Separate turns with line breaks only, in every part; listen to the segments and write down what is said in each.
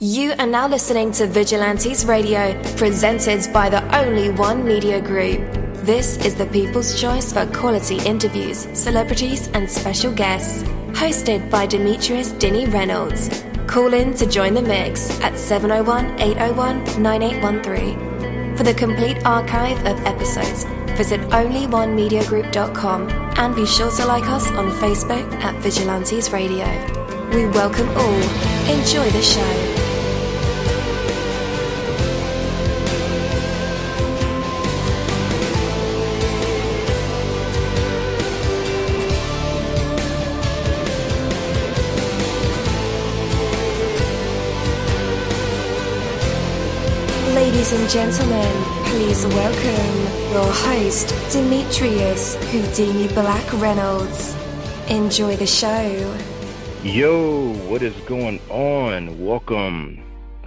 You are now listening to Vigilantes Radio, presented by the Only One Media Group. This is the people's choice for quality interviews, celebrities and special guests. Hosted by Demetrius Dinny Reynolds. Call in to join the mix at 701-801-9813. For the complete archive of episodes, visit onlyonemediagroup.com and be sure to like us on Facebook at Vigilantes Radio. We welcome all. Enjoy the show. Ladies and gentlemen, please welcome your host, Demetrius Houdini Black Reynolds. Enjoy the show.
Yo, what is going on? Welcome.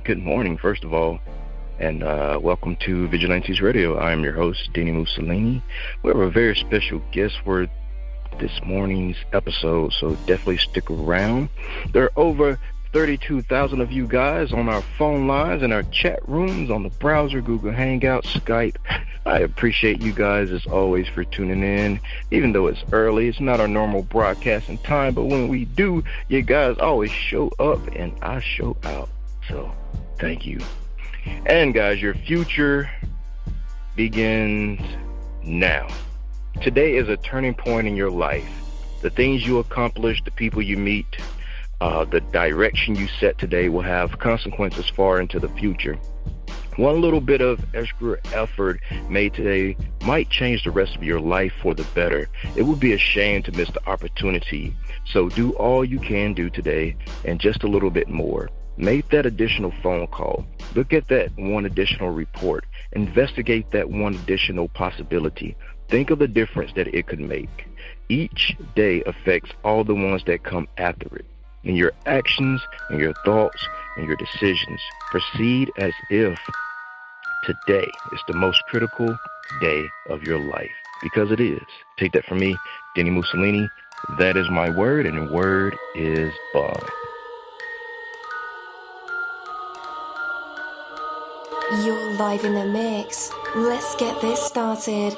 Good morning, first of all, and welcome to Vigilantes Radio. I am your host, dini-mussolini. We have a very special guest for this morning's episode, so definitely stick around. There are over 32,000 of you guys on our phone lines and our chat rooms, on the browser, Google Hangouts, Skype. I appreciate you guys as always for tuning in. Even though it's early, it's not our normal broadcasting time, but when we do, you guys always show up and I show out. So thank you. And guys, your future begins now. Today is a turning point in your life. The things you accomplish, the people you meet, the direction you set today will have consequences far into the future. One little bit of extra effort made today might change the rest of your life for the better. It would be a shame to miss the opportunity. So do all you can do today and just a little bit more. Make that additional phone call. Look at that one additional report. Investigate that one additional possibility. Think of the difference that it could make. Each day affects all the ones that come after it. In your actions, and your thoughts, and your decisions, proceed as if today is the most critical day of your life, because it is. Take that from me, Denny Mussolini. That is my word, and the word is bond.
You're live in the mix. Let's get this started.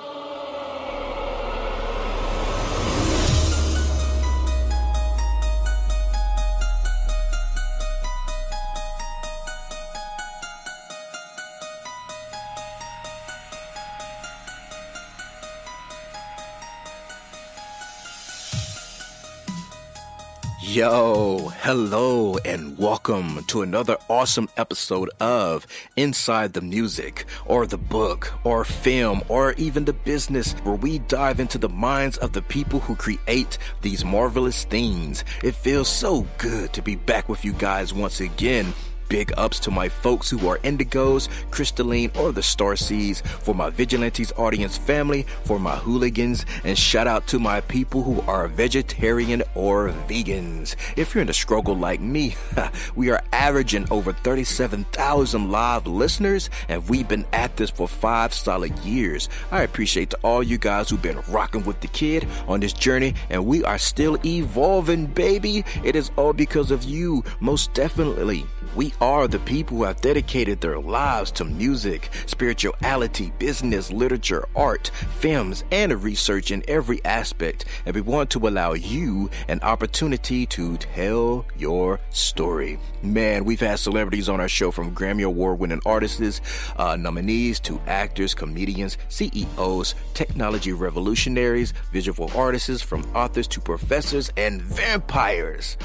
Yo, hello, and welcome to another awesome episode of Inside the Music, or the book, or film, or even the business, where we dive into the minds of the people who create these marvelous things. It feels so good to be back with you guys once again. Big ups to my folks who are indigos, crystalline, or the star seeds, for my Vigilantes audience family, for my hooligans, and shout out to my people who are vegetarian or vegans. If you're in the struggle like me, we are averaging over 37,000 live listeners, and we've been at this for 5 solid years. I appreciate to all you guys who've been rocking with the kid on this journey, and we are still evolving, baby. It is all because of you, most definitely. We are the people who have dedicated their lives to music, spirituality, business, literature, art, films, and research in every aspect. And we want to allow you an opportunity to tell your story. Man, we've had celebrities on our show, from Grammy Award-winning artists, nominees, to actors, comedians, CEOs, technology revolutionaries, visual artists, from authors to professors, and vampires.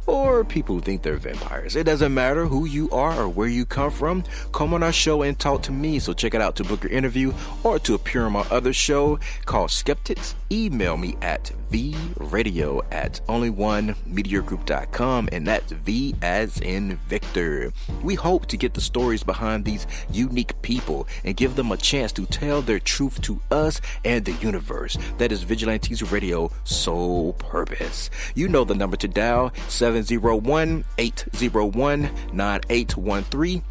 Or people who think they're vampires. It doesn't matter who you are or where you come from. Come on our show and talk to me. So check it out to book your interview or to appear on my other show called Skeptics. Email me at vradio@onlyonemediagroup.com, and that's V as in Victor. We hope to get the stories behind these unique people and give them a chance to tell their truth to us and the universe. That is Vigilantes Radio sole purpose. You know the number to dial, 701-801-9813.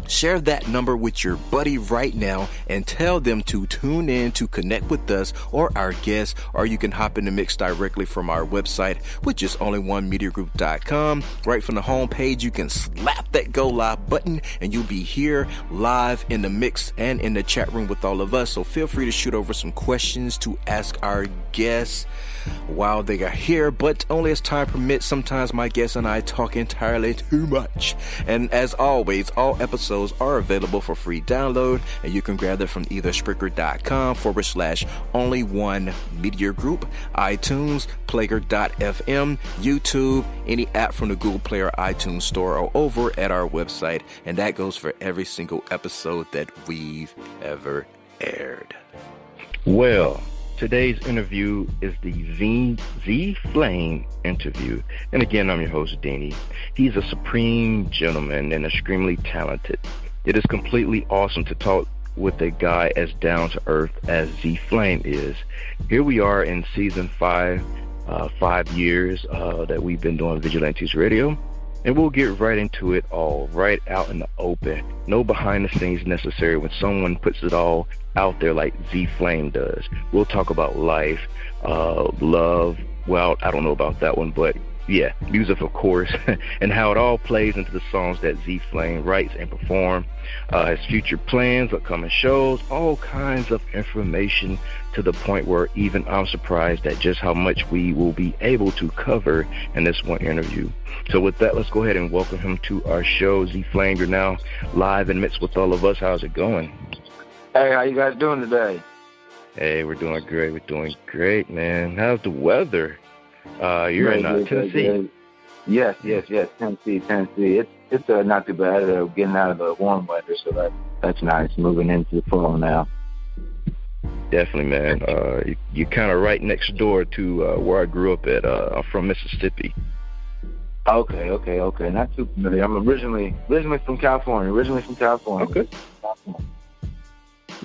Share that number with your buddy right now and tell them to tune in to connect with us or our guests, or you can hop in the mix directly from our website, which is onlyonemediagroup.com. Right from the homepage, you can slap that go live button and you'll be here live in the mix and in the chat room with all of us. So feel free to shoot over some questions to ask our guests while they are here, but only as time permits. Sometimes my guests and I talk entirely too much. And as always, all episodes are available for free download, and you can grab them from either Spreaker.com/only1mediagroup, iTunes, Player.fm, YouTube, any app from the Google Play or iTunes Store, or over at our website. And that goes for every single episode that we've ever aired.
Well, today's interview is the ZFlame Interview. And again, I'm your host, Dini. He's a supreme gentleman and extremely talented. It is completely awesome to talk with a guy as down to earth as ZFlame is. Here we are in season 5, 5 years that we've been doing Vigilantes Radio. And we'll get right into it all, right out in the open. No behind the scenes necessary when someone puts it all out there like ZFlame does. We'll talk about life, love. Well, I don't know about that one, but yeah, music, of course, and how it all plays into the songs that ZFlame writes and perform, his future plans, upcoming shows, all kinds of information, to the point where even I'm surprised at just how much we will be able to cover in this one interview. So with that, let's go ahead and welcome him to our show. ZFlame, you're now live in midst with all of us. How's it going?
Hey, how you guys doing today?
Hey, we're doing great. We're doing great, man. How's the weather? You're in Tennessee.
Yes, Tennessee. It's not too bad. Getting out of the warm weather, so that's nice. Moving into the fall now.
Definitely, man. You're kind of right next door to where I grew up at. I'm from Mississippi.
Okay. Not too familiar. I'm originally from California.
Okay.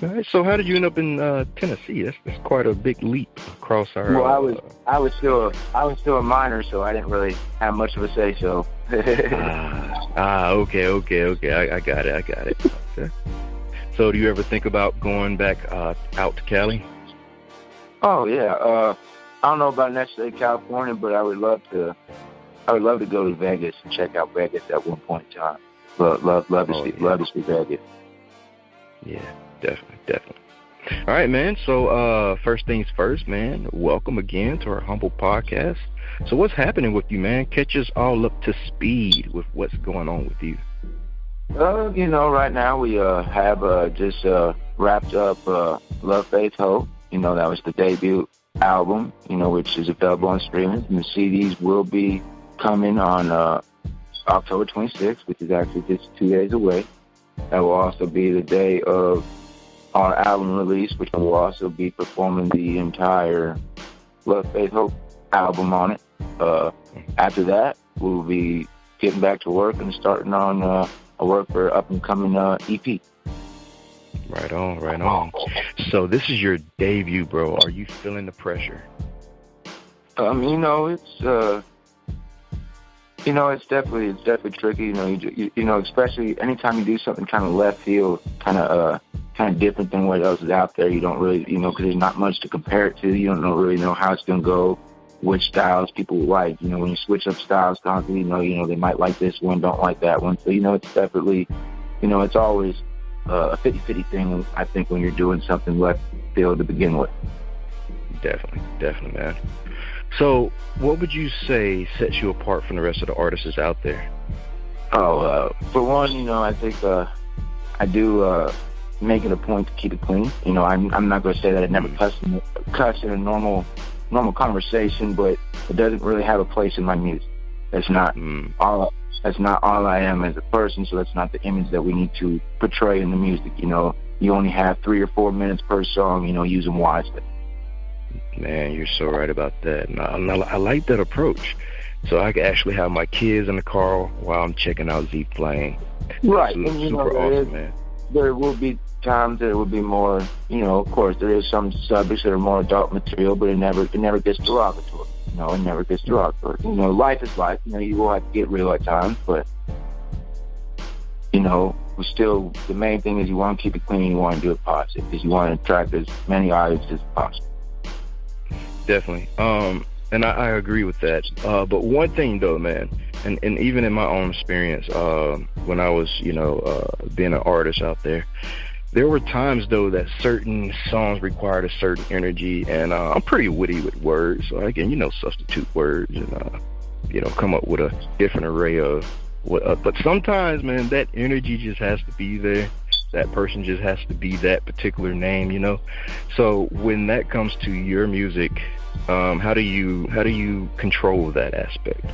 All right. So how did you end up in Tennessee? That's quite a big leap across our.
Well, I was still a minor, so I didn't really have much of a say so.
Okay. I got it. Okay. So do you ever think about going back out to Cali?
Oh yeah. I don't know about necessarily California, but I would love to go to Vegas and check out Vegas at one point in time. Love to see Vegas.
Yeah, definitely. All right, man. So first things first, man. Welcome again to our humble podcast. So what's happening with you, man? Catch us all up to speed with what's going on with you.
Right now we have just wrapped up Love, Faith, Hope. That was the debut album, which is available on streaming. And the CDs will be coming on October 26th, which is actually just 2 days away. That will also be the day of our album release, which will also be performing the entire Love, Faith, Hope album on it. After that, we'll be getting back to work and starting on a work for up-and-coming EP.
Right on. So this is your debut, bro. Are you feeling the pressure? It's definitely tricky. Especially anytime you do something kind of left field, kind of different than what else is out there. You don't really, because there's not much to compare it to. You don't really know how it's gonna go, which styles people like. When you switch up styles constantly, they might like this one, don't like that one. So it's definitely, it's always a 50-50 thing. I think when you're doing something left field to begin with. Definitely, man. So, what would you say sets you apart from the rest of the artists out there?
For one, I think I do make it a point to keep it clean. I'm not going to say that I never cuss in a normal conversation, but it doesn't really have a place in my music. That's not all I am as a person, so that's not the image that we need to portray in the music. You only have 3 or 4 minutes per song. Use them wisely.
Man, you're so right about that. And I like that approach. So I can actually have my kids in the car while I'm checking out ZFlame.
Right.
And super awesome, man.
There will be times that it will be more, of course, there is some subjects that are more adult material, but it never gets derogatory. It never gets derogatory. Life is life. You will have to get real at times, but, still, the main thing is you want to keep it clean, you want to do it positive, because you want to attract as many audiences as possible.
Definitely. And I agree with that. But one thing though, man, and even in my own experience, when I was, being an artist out there were times though that certain songs required a certain energy, and I'm pretty witty with words, so I can, substitute words and, come up with a different array of what, but sometimes, man, that energy just has to be there. That person just has to be that particular name, So when that comes to your music, how do you control that aspect?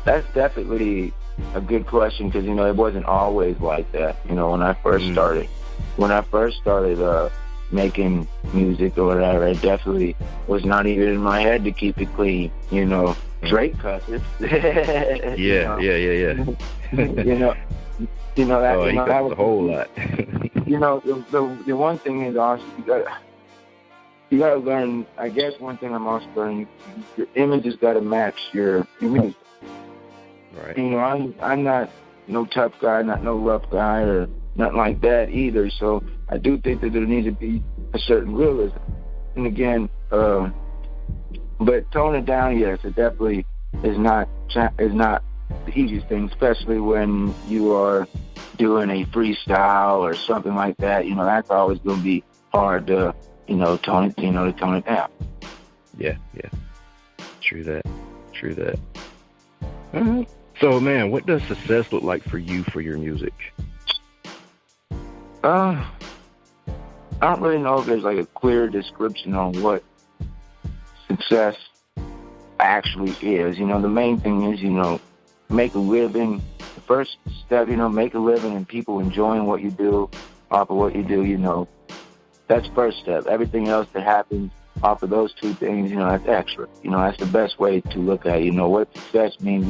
That's definitely a good question, because it wasn't always like that. When I first started making music or whatever, it definitely was not even in my head to keep it clean. Drake cusses.
Yeah.
That.
He cusses a whole lot.
The one thing is also you gotta learn. I guess one thing I'm also learning: your image has got to match your music.
Right.
I'm not no tough guy, not no rough guy, or nothing like that either. So I do think that there needs to be a certain realism. And again, but tone it down, yes, it definitely is not the easiest thing, especially when you are doing a freestyle or something like that. That's always going to be hard to tone it down.
Yeah. True that. All right. So, man, what does success look like for you for your music?
I don't really know if there's like a clear description on what success actually is. The main thing is, make a living. The first step, make a living and people enjoying what you do, off of what you do, that's first step. Everything else that happens off of those two things, that's extra. That's the best way to look at it. What success means,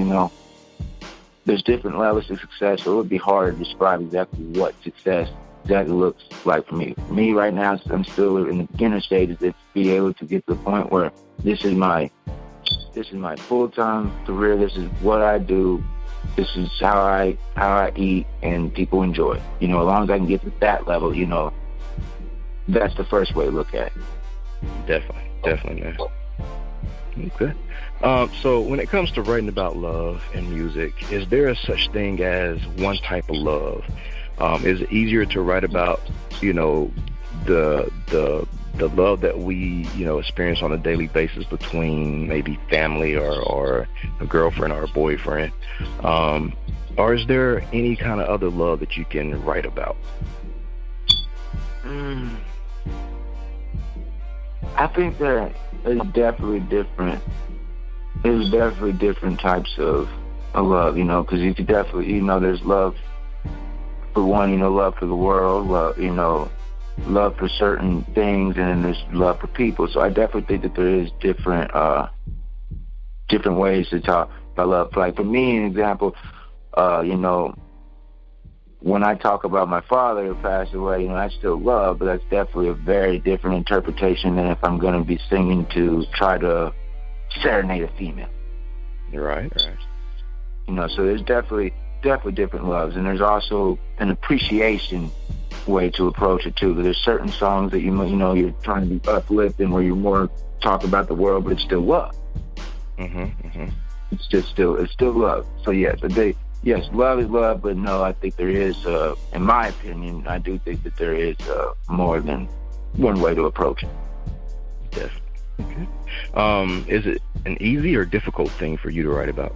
there's different levels of success, so it would be hard to describe exactly what success exactly looks like for me. For me right now, I'm still in the beginner stages to be able to get to the point where this is my full-time career. This is what I do. This is how I eat, and people enjoy it. As long as I can get to that level, that's the first way to look at it.
Definitely, man. Okay. So when it comes to writing about love and music, is there a such thing as one type of love? Is it easier to write about, the love that we, experience on a daily basis between maybe family or a girlfriend or a boyfriend? Or is there any kind of other love that you can write about?
I think that it's definitely different. There's definitely different types of love, because you could definitely, there's love for one, love for the world, love, love for certain things, and then there's love for people. So I definitely think that there is different ways to talk about love. Like for me, an example, when I talk about my father who passed away, I still love, but that's definitely a very different interpretation than if I'm going to be singing to try to serenade a female.
Right.
So there's definitely different loves, and there's also an appreciation way to approach it too. There's certain songs that you're trying to be uplifting, where you're more talking about the world, but it's still love. It's still love. So yes, love is love, but no, I think there is, in my opinion, I do think that there is more than one way to approach it.
Definitely. Okay. Is it an easy or difficult thing for you to write about?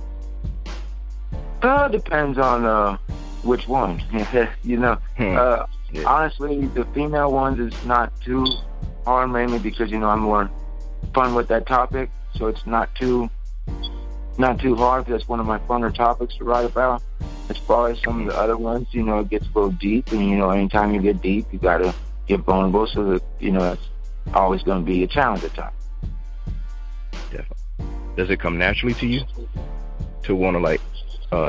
Depends on which one. Honestly, the female ones is not too hard, mainly because I'm more fun with that topic, so it's not too hard. That's one of my funner topics to write about. As far as some of the other ones, it gets a little deep, and anytime you get deep, you gotta get vulnerable. So that that's always going to be a challenge at times.
Definitely. Does it come naturally to you to want to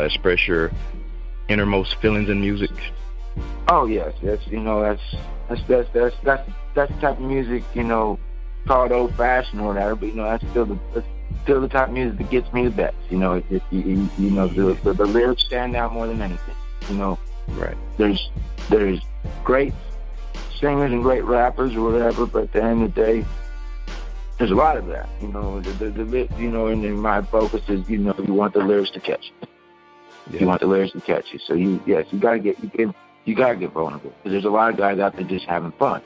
express your innermost feelings in music?
Oh yes, that's the type of music called old fashioned or whatever. But that's still still the type of music that gets me the best. You know, the lyrics stand out more than anything. You know,
right?
There's great singers and great rappers or whatever, but at the end of the day, there's a lot of that. You know, and then my focus is, you want the lyrics to catch you. Yeah. You want the lyrics to catch you. So you gotta get vulnerable, because there's a lot of guys out there just having fun.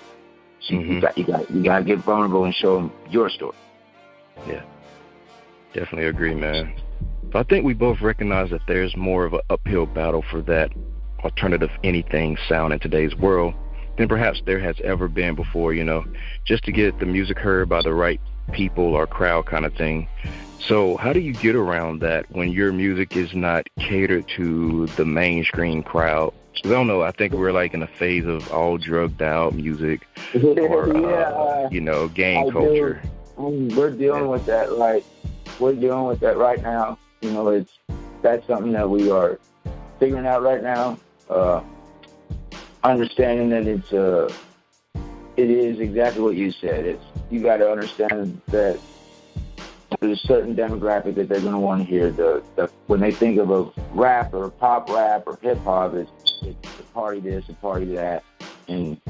So you gotta get vulnerable and show them your story.
Yeah, definitely agree, man. So I think we both recognize that there's more of an uphill battle for that alternative anything sound in today's world than perhaps there has ever been before, just to get the music heard by the right people or crowd kind of thing. So how do you get around that when your music is not catered to the mainstream crowd? Because I don't know, I think we're like in a phase of all drugged out music or, gang culture.
We're dealing with that. Like, we're dealing with that right now. That's something that we are figuring out right now. Understanding that it is exactly what you said. You got to understand that there's a certain demographic that they're going to want to hear. When they think of a rap or pop rap or hip hop, it's a party this, a party that, and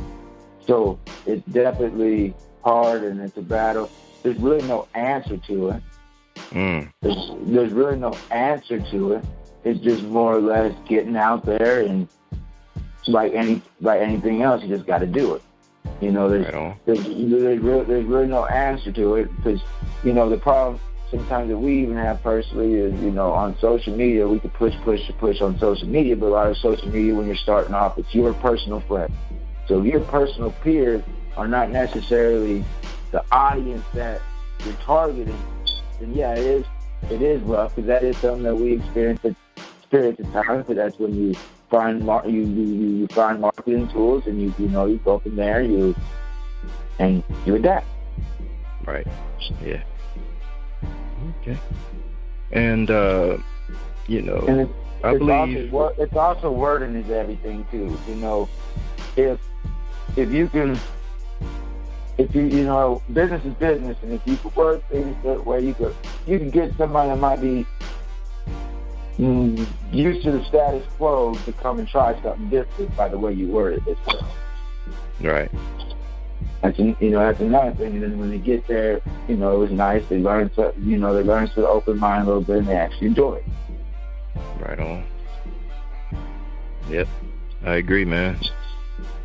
so it's definitely hard and it's a battle. There's really no answer to it. There's really no answer to it. It's just more or less getting out there, and like anything else, you just got to do it. There's really no answer to it, because the problem sometimes that we even have personally is on social media, we could push on social media, but a lot of social media, when you're starting off, it's your personal friend. So if your personal peers are not necessarily the audience that you're targeting, then yeah, it is rough, because that is something that we experience at times. But that's when you find you find marketing tools, and you go from there, and you adapt.
Right. Yeah. Okay. And
and
I believe
it's also wording is everything too. If you can. If business is business, and if you could word things that way, you can get somebody that might be used to the status quo to come and try something different by the way you word it.
Right.
That's another thing. And then when they get there, it was nice. They learn to, they learn to open mind a little bit, and they actually enjoy it.
Right on. Yep, I agree, man.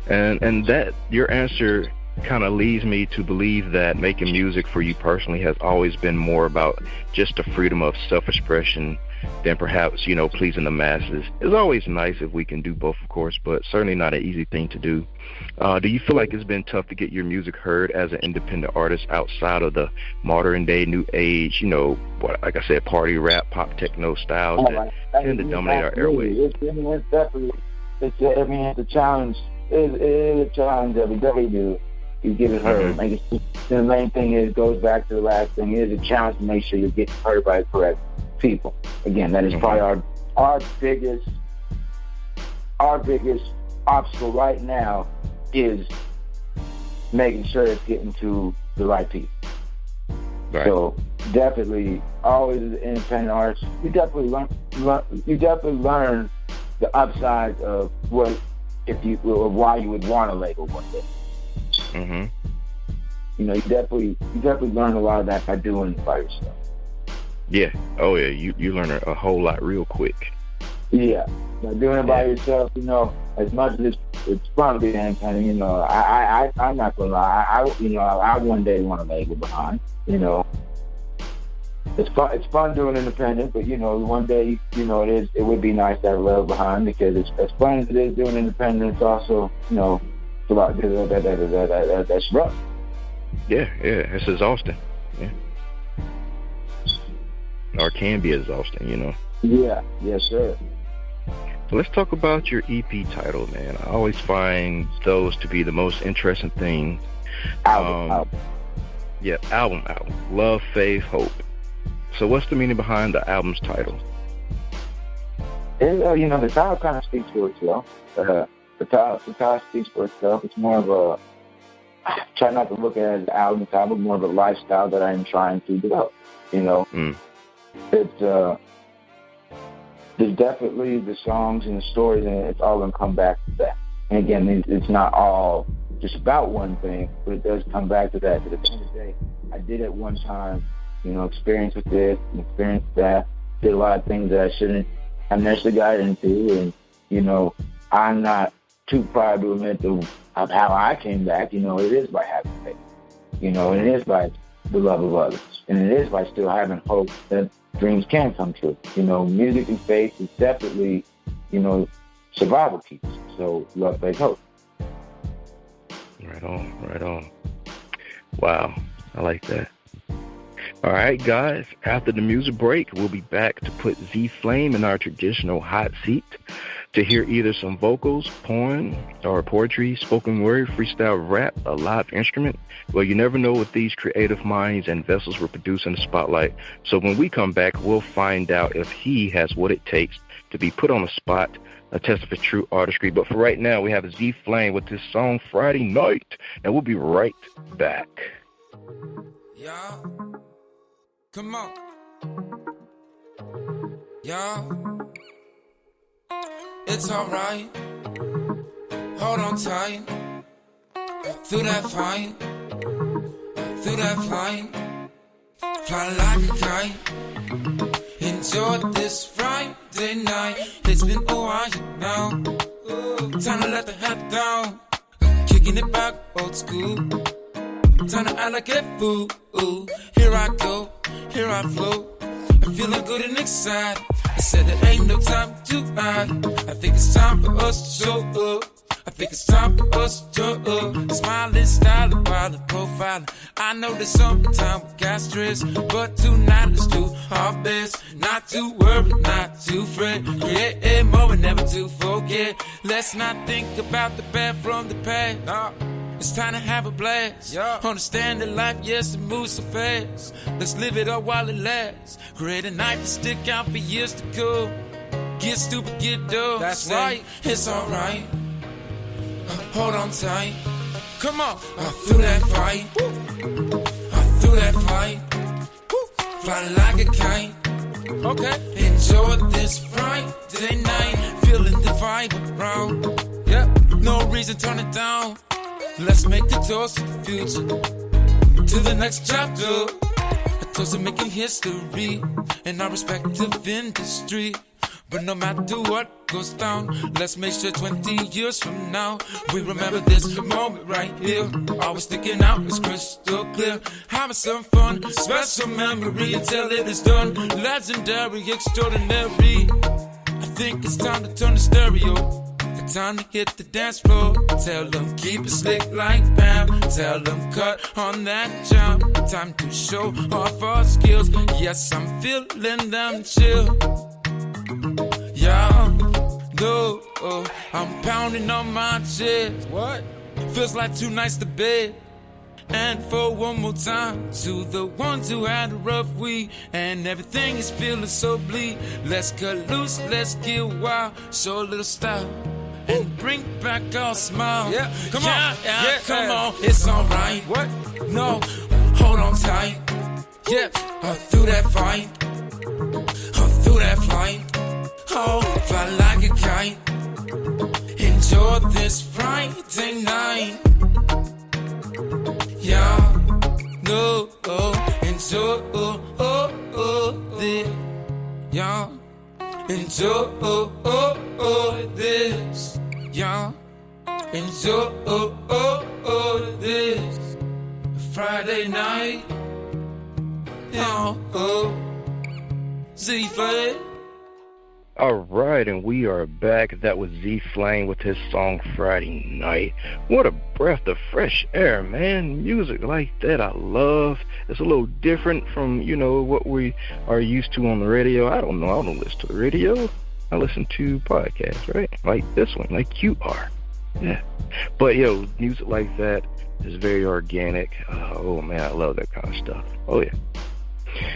And that your answer kind of leads me to believe that making music for you personally has always been more about just the freedom of self-expression than perhaps, pleasing the masses. It's always nice if we can do both, of course, but certainly not an easy thing to do. Do you feel like it's been tough to get your music heard as an independent artist outside of the modern day, new age, like I said, party rap, pop techno styles that tend to dominate our airwaves?
It's definitely, it's a challenge. It is a challenge every day to get it heard. The main thing goes back to the last thing. It is a challenge to make sure you're getting heard by the correct people. Again, that is probably our biggest obstacle right now, is making sure it's getting to the right people.
Right.
So definitely, always as an independent artist, you definitely learn the upsides of why you would want a label one day. You definitely learn a lot of that by doing it by yourself.
Yeah. Oh yeah. You learn a whole lot real quick.
Yeah. By doing it by yourself, as much as it's fun to be independent, I'm not gonna lie. I one day want a label behind. It's fun doing independent, but one day, it would be nice to have a label behind, because it's as fun as it is doing independent. It's also, it's a lot that's rough.
Yeah, it's exhausting. Yeah. Or can be exhausting,
Yeah, yes, sir.
So let's talk about your EP title, man. I always find those to be the most interesting thing.
Album.
Yeah, album. Love, Faith, Hope. So what's the meaning behind the album's title?
The title kind of speaks for itself. The title speaks for itself. It's more of I try not to look at it as an album title, more of a lifestyle that I'm trying to develop. It's there's definitely the songs and the stories, and it's all going to come back to that. And again, it's not all just about one thing, but it does come back to that. But at the end of the day, I did at one time, experience with this and experience that. Did a lot of things that I shouldn't have necessarily got into, and I'm not too proud to admit of how I came back. It is by having faith, and it is by the love of others, and it is by still having hope that dreams can come true. Music and faith is definitely, survival keys. So love, faith, hope.
Right on. Wow, I like that. All right, guys, after the music break, we'll be back to put ZFlame in our traditional hot seat to hear either some vocals, poem, or poetry, spoken word, freestyle rap, a live instrument. Well, you never know what these creative minds and vessels will produce in the spotlight. So when we come back, we'll find out if he has what it takes to be put on the spot, a test of his true artistry. But for right now, we have ZFlame with his song Friday Night, and we'll be right back.
Yeah. Come on. Yeah. It's alright. Hold on tight. Through that fight. Through that flight. Fly like a kite. Enjoy this Friday night. It's been a while now. Time to let the hat down. Kicking it back old school. Time to act like a fool. Here I go, here I flow. I'm feeling good and excited. I said there ain't no time to hide. I think it's time for us to show up. I think it's time for us to smiling, styling, while profiling. I know that sometimes we got stress, but tonight let's do our best. Not to worry, not to fret. Create a moment, never to forget. Let's not think about the bad from the past. Nah. It's time to have a blast. Yeah. Understand that life, yes, it moves so fast. Let's live it up while it lasts. Create a night to stick out for years to come. Get stupid, get dumb. That's right. It's alright. Hold on tight. Come on. Through that fight. Through that fight. Fly like a kite. Okay. Enjoy this Friday night. Feeling the vibe around. Yep. No reason to turn it down. Let's make a toast to the future, to the next chapter. A toast to making history in our respective industry. But no matter what goes down, let's make sure 20 years from now we remember this moment right here. Always sticking out, it's crystal clear. Having some fun, special memory until it is done. Legendary, extraordinary. I think it's time to turn the stereo. Time to hit the dance floor. Tell them keep it slick like Pam. Tell them cut on that jump. Time to show off our skills. Yes, I'm feeling them chill. Yeah, no, I'm pounding on my chest. What? Feels like 2 nights to bed. And for one more time, to the ones who had a rough week and everything is feeling so bleak. Let's cut loose, let's get wild, show a little style. And bring back our smile. Yeah, come on. Yeah, come on. It's alright. What? No, hold on tight. Yeah, through that fight. Through that flight. Oh, fly like a kite. Enjoy this Friday night. Yeah, no, enjoy this. Yeah. Enjoy this, yeah. Enjoy this Friday night. ZFlame.
All right, and we are back. That was ZFlame with his song Friday Night. What a breath of fresh air, man. Music like that I love. It's a little different from, what we are used to on the radio. I don't know. I don't listen to the radio. I listen to podcasts, right? Like this one, like you are. Yeah. But, music like that is very organic. Oh, man, I love that kind of stuff. Oh, yeah.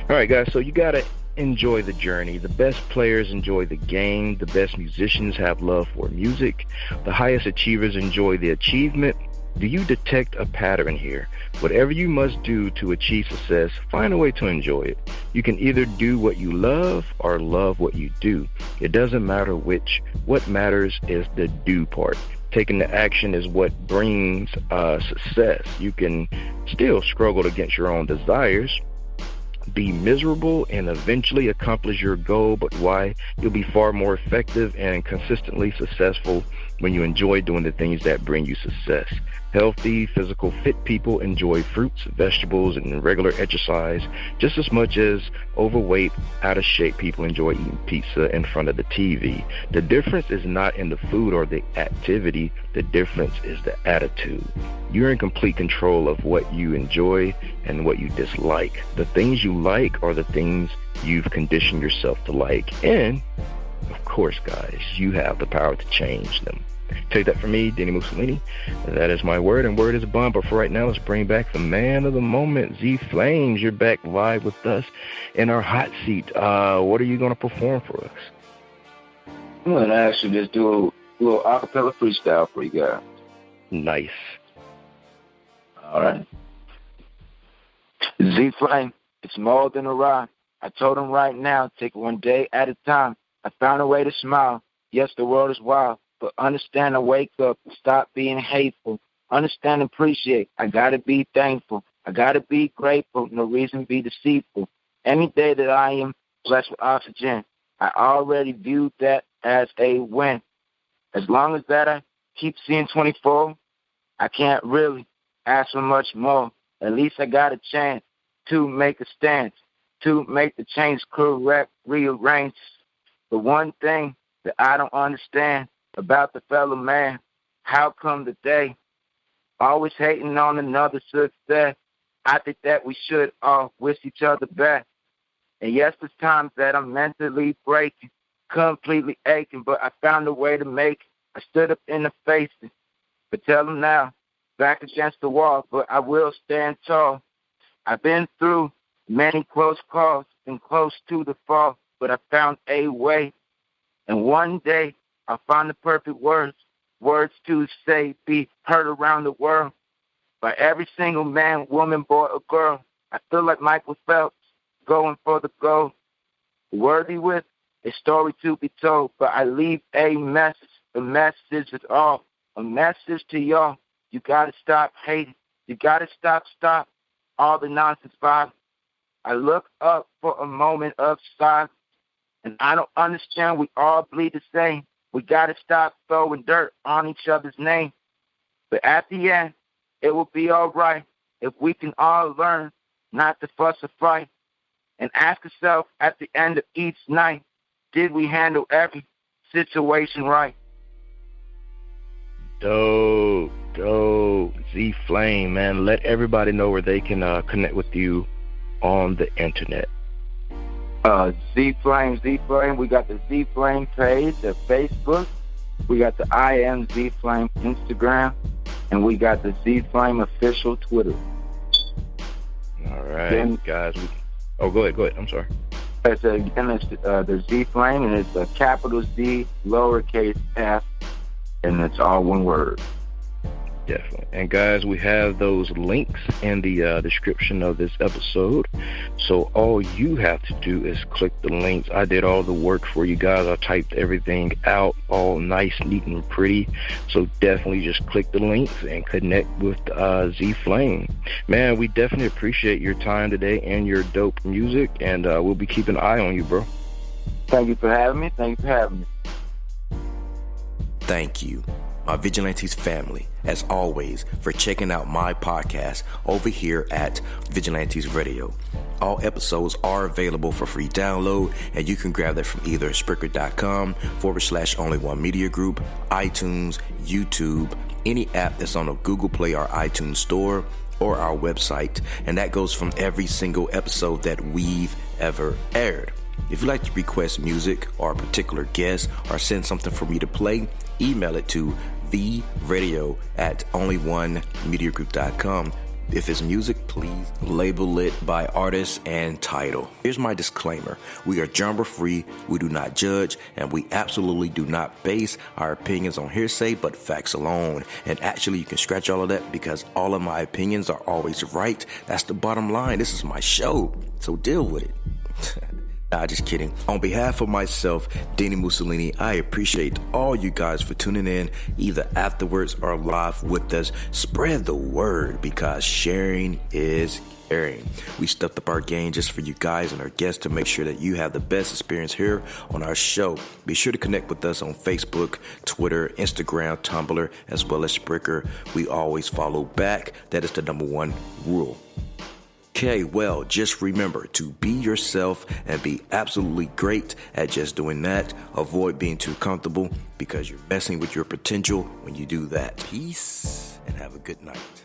All right, guys, so you got to enjoy the journey. The best players enjoy the game. The best musicians have love for music. The highest achievers enjoy the achievement. Do you detect a pattern here? Whatever you must do to achieve success, find a way to enjoy it. You can either do what you love or love what you do. It doesn't matter which. What matters is the do part. Taking the action is what brings success. You can still struggle against your own desires, be miserable, and eventually accomplish your goal, but why? You'll be far more effective and consistently successful when you enjoy doing the things that bring you success. Healthy, physical, fit people enjoy fruits, vegetables, and regular exercise just as much as overweight, out of shape people enjoy eating pizza in front of the TV. The difference is not in the food or the activity. The difference is the attitude. You're in complete control of what you enjoy and what you dislike. The things you like are the things you've conditioned yourself to like. And, of course, guys, you have the power to change them. Take that from me, dini-mussolini. That is my word, and word is bond. But for right now, let's bring back the man of the moment, ZFlame. You're back live with us in our hot seat. What are you going to perform for us?
I'm going to actually just do a little acapella freestyle for you guys.
Nice.
All right. ZFlame, it's more than a rhyme. I told him right now, take one day at a time. I found a way to smile. Yes, the world is wild. But understand and wake up, stop being hateful. Understand and appreciate, I gotta be thankful. I gotta be grateful, no reason be deceitful. Any day that I am blessed with oxygen, I already viewed that as a win. As long as that I keep seeing 24, I can't really ask for much more. At least I got a chance to make a stance, to make the change correct, rearrange. The one thing that I don't understand about the fellow man, how come today always hating on another success? I think that we should all wish each other best. And yes, there's times that I'm mentally breaking, completely aching, but I found a way to make it. I stood up in the face, but tell them now, back against the wall, but I will stand tall. I've been through many close calls and close to the fall, but I found a way. And one day, I'll find the perfect words to say, be heard around the world by every single man, woman, boy, or girl. I feel like Michael Phelps going for the gold, worthy with a story to be told, but I leave a message. The message is all, a message to y'all. You got to stop hating. You got to stop all the nonsense violence. I look up for a moment of silence, and I don't understand, we all bleed the same. We got to stop throwing dirt on each other's name. But at the end, it will be all right if we can all learn not to fuss or fight and ask ourselves at the end of each night, did we handle every situation right?
Dope. ZFlame, man. Let everybody know where they can connect with you on the internet. ZFlame. We got the ZFlame page, the Facebook. We got the I Am ZFlame Instagram, and we got the ZFlame official Twitter. All right, guys. Go ahead. I'm sorry.
It's the ZFlame, and it's a capital Z, lowercase f, and it's all one word.
Definitely. And guys, we have those links in the description of this episode. So all you have to do is click the links. I did all the work for you guys. I typed everything out all nice, neat, and pretty. So definitely just click the links and connect with ZFlame. Man, we definitely appreciate your time today and your dope music. And we'll be keeping an eye on you, bro.
Thank you for having me.
Thank you, my Vigilantes family, as always, for checking out my podcast over here at Vigilantes Radio. All episodes are available for free download, and you can grab that from either Spreaker.com/only1mediagroup, iTunes, YouTube, any app that's on a Google Play or iTunes store, or our website, and that goes from every single episode that we've ever aired. If you'd like to request music or a particular guest or send something for me to play, email it to theradio@onlyonemediagroup.com. If it's music, please label it by artist and title. Here's my disclaimer. We are genre-free, we do not judge, and we absolutely do not base our opinions on hearsay, but facts alone. And actually, you can scratch all of that because all of my opinions are always right. That's the bottom line. This is my show, so deal with it. Nah, just kidding. On behalf of myself, Dini-Mussolini, I appreciate all you guys for tuning in, either afterwards or live with us. Spread the word because sharing is caring. We stepped up our game just for you guys and our guests to make sure that you have the best experience here on our show. Be sure to connect with us on Facebook, Twitter, Instagram, Tumblr, as well as Spreaker. We always follow back. That is the number one rule. Okay, well, just remember to be yourself and be absolutely great at just doing that. Avoid being too comfortable because you're messing with your potential when you do that. Peace and have a good night.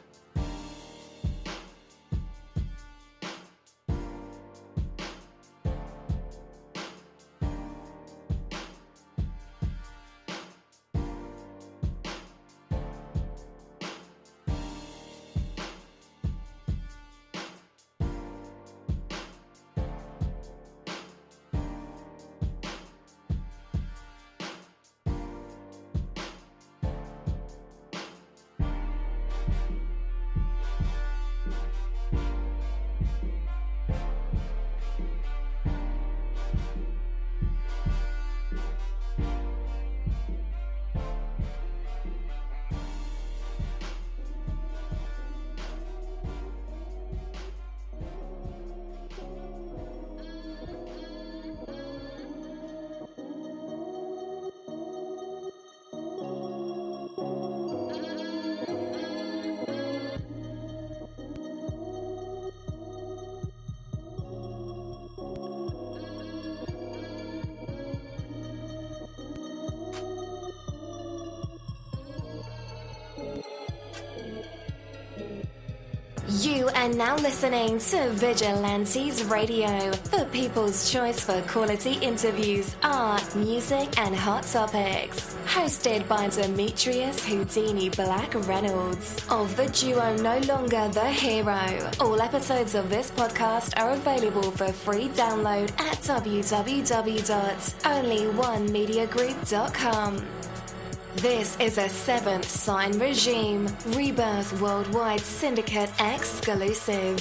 You are now listening to Vigilantes Radio, the people's choice for quality interviews, art, music, and hot topics. Hosted by Demetrius Houdini Black Reynolds of the duo No Longer the Hero. All episodes of this podcast are available for free download at www.onlyonemediagroup.com. This is a Seventh Sign Regime Rebirth Worldwide Syndicate exclusive.